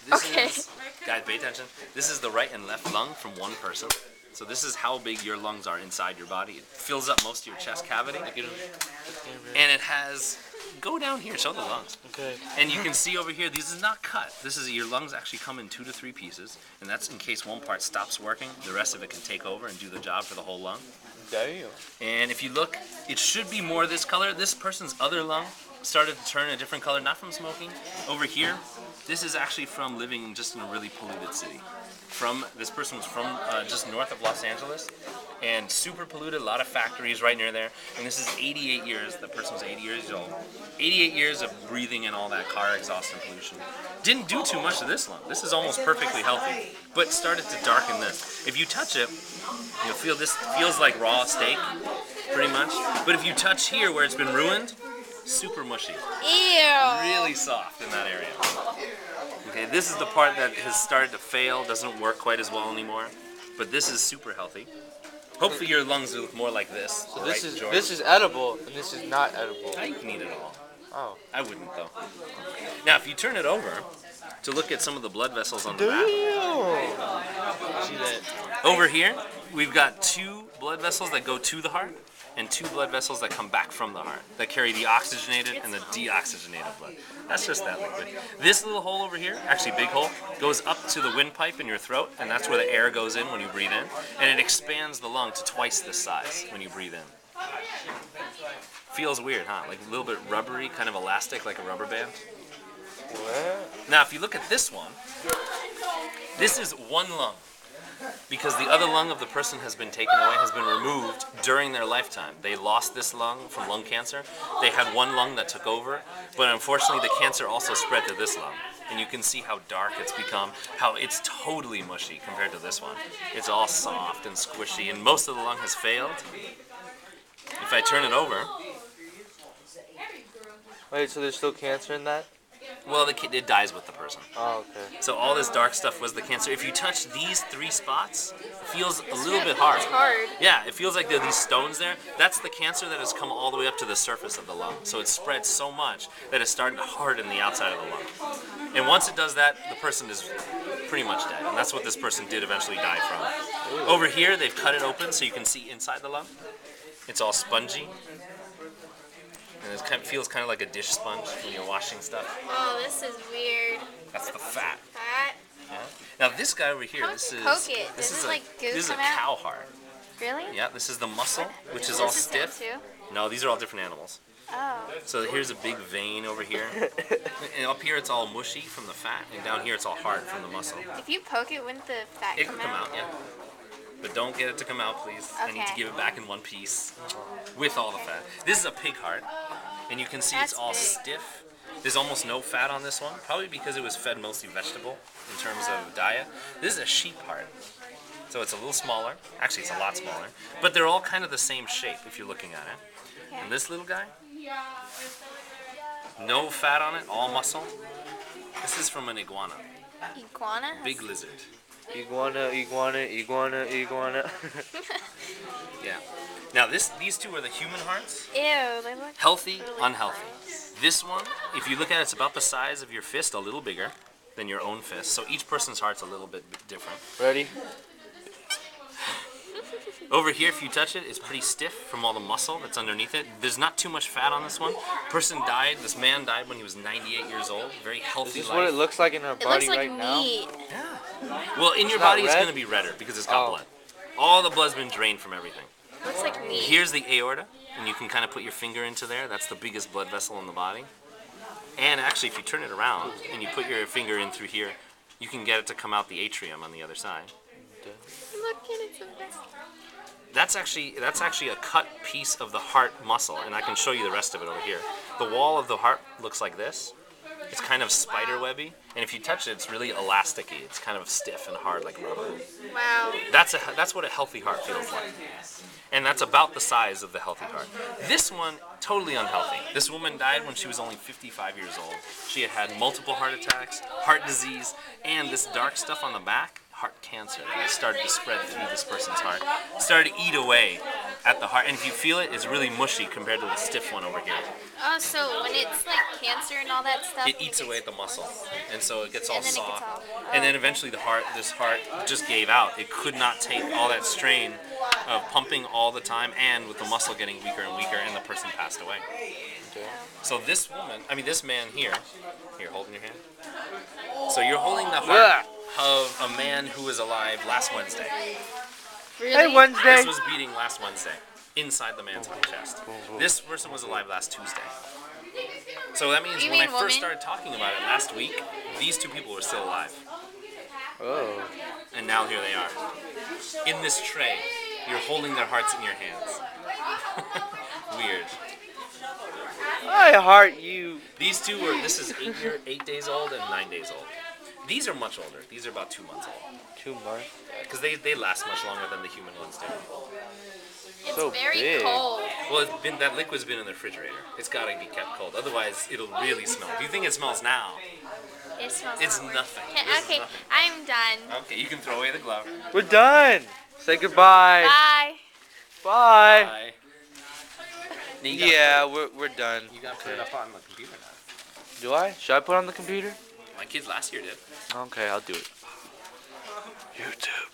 Guys, pay attention. This is the right and left lung from one person. So this is how big your lungs are inside your body. It fills up most of your chest cavity. And it has, go down here, show the lungs. Okay. And you can see over here, this is not cut. This is, your lungs actually come in 2 to 3 pieces. And that's in case one part stops working, the rest of it can take over and do the job for the whole lung. Damn. And if you look, it should be more this color. This person's other lung started to turn a different color, not from smoking. Over here, this is actually from living just in a really polluted city. This person was from just north of Los Angeles, and super polluted, a lot of factories right near there. And this is 88 years, the person was 80 years old. 88 years of breathing in all that car exhaust and pollution. Didn't do too much to this lung. This is almost perfectly healthy, but started to darken this. If you touch it, you'll feel this feels like raw steak, pretty much. But if you touch here where it's been ruined, super mushy. Ew. Really soft in that area. Okay, this is the part that has started to fail, doesn't work quite as well anymore. But this is super healthy. Hopefully your lungs will look more like this. So this is edible and this is not edible. I can eat it all. Oh. I wouldn't though. Now if you turn it over to look at some of the blood vessels on the back. See that? Over here, we've got 2 blood vessels that go to the heart and 2 blood vessels that come back from the heart that carry the oxygenated and the deoxygenated blood. That's just that liquid. This little hole over here, actually big hole, goes up to the windpipe in your throat, and that's where the air goes in when you breathe in, and it expands the lung to twice this size when you breathe in. Feels weird, huh? Like a little bit rubbery, kind of elastic, like a rubber band. What? Now, if you look at this one, this is one lung. Because the other lung of the person has been taken away, has been removed during their lifetime. They lost this lung from lung cancer. They had one lung that took over, but unfortunately the cancer also spread to this lung. And you can see how dark it's become, how it's totally mushy compared to this one. It's all soft and squishy, and most of the lung has failed. If I turn it over... Wait, so there's still cancer in that? Well, it dies with the person. Oh, okay. So all this dark stuff was the cancer. If you touch these 3 spots, it feels a little bit hard. It's hard. Yeah, it feels like there are these stones there. That's the cancer that has come all the way up to the surface of the lung. So it's spread so much that it's starting to harden the outside of the lung. And once it does that, the person is pretty much dead. And that's what this person did eventually die from. Over here, they've cut it open so you can see inside the lung. It's all spongy. And it feels kind of like a dish sponge when you're washing stuff. Oh, this is weird. That's the fat. Fat. Yeah. Now this guy over here, this is a cow heart. Really? Yeah, this is the muscle, which is all stiff. No, these are all different animals. Oh. So here's a big vein over here. And up here it's all mushy from the fat, and down here it's all hard from the muscle. If you poke it, wouldn't the fat It can come out, yeah. But don't get it to come out, please. Okay. I need to give it back in one piece with all the fat. This is a pig heart, and you can see it's all stiff. There's almost no fat on this one, probably because it was fed mostly vegetable in terms of diet. This is a sheep heart, so it's a little smaller. Actually, it's a lot smaller. But they're all kind of the same shape if you're looking at it. And this little guy, no fat on it, all muscle. This is from an iguana. Iguana? Big lizard. Iguana. Yeah. Now these 2 are the human hearts. Ew, they look Healthy, really unhealthy. This one, if you look at it, it's about the size of your fist, a little bigger than your own fist. So each person's heart's a little bit different. Ready? Over here, if you touch it, it's pretty stiff from all the muscle that's underneath it. There's not too much fat on this one. This man died when he was 98 years old. Very healthy Is this life. what it looks like in our body right now? meat. Yeah. Well, in your not body, it's red? going to be redder because it's got blood. All the blood's been drained from everything. It looks like meat. Here's the aorta, and you can kind of put your finger into there. That's the biggest blood vessel in the body. And actually, if you turn it around and you put your finger in through here, you can get it to come out the atrium on the other side. Look at it. That's actually a cut piece of the heart muscle, and I can show you the rest of it over here. The wall of the heart looks like this. It's kind of spider webby, and if you touch it, it's really elasticy. It's kind of stiff and hard like rubber. Wow. That's what a healthy heart feels like. And that's about the size of the healthy heart. This one, totally unhealthy. This woman died when she was only 55 years old. She had had multiple heart attacks, heart disease, and this dark stuff on the back, heart cancer. And it started to spread through this person's heart. It started to eat away at the heart, and if you feel it, it's really mushy compared to the stiff one over here. Oh, so when it's like cancer and all that stuff, It eats away at the muscle, and so it gets all and then it soft. gets all. And then eventually this heart just gave out. It could not take all that strain of pumping all the time, and with the muscle getting weaker and weaker, and the person passed away. So this woman, this man here, holding your hand. So you're holding the heart of a man who was alive last Wednesday. Really? Hey, Wednesday. This was beating last Wednesday inside the man's chest. This person was alive last Tuesday. So that means You when I mean first woman? started talking about it last week, these two people were still alive. Oh. And now here they are. In this tray, you're holding their hearts in your hands. Weird. I heart you. These two this is 8 days old and 9 days old. These are much older. These are about 2 months old. 2 months. Because they last much longer than the human ones do. It's So very big. cold. Well, that liquid's been in the refrigerator. It's got to be kept cold. Otherwise, it'll really smell. If you think it smells now, It smells. it's not nothing. worth it. This is Okay, nothing. I'm done. Okay, you can throw away the glove. We're done. Say goodbye. Bye. Bye. Bye. Now you gotta Yeah, we're done. You gotta put it up on the computer now. Do I? Should I put it on the computer? My kids last year did. Okay, I'll do it. YouTube.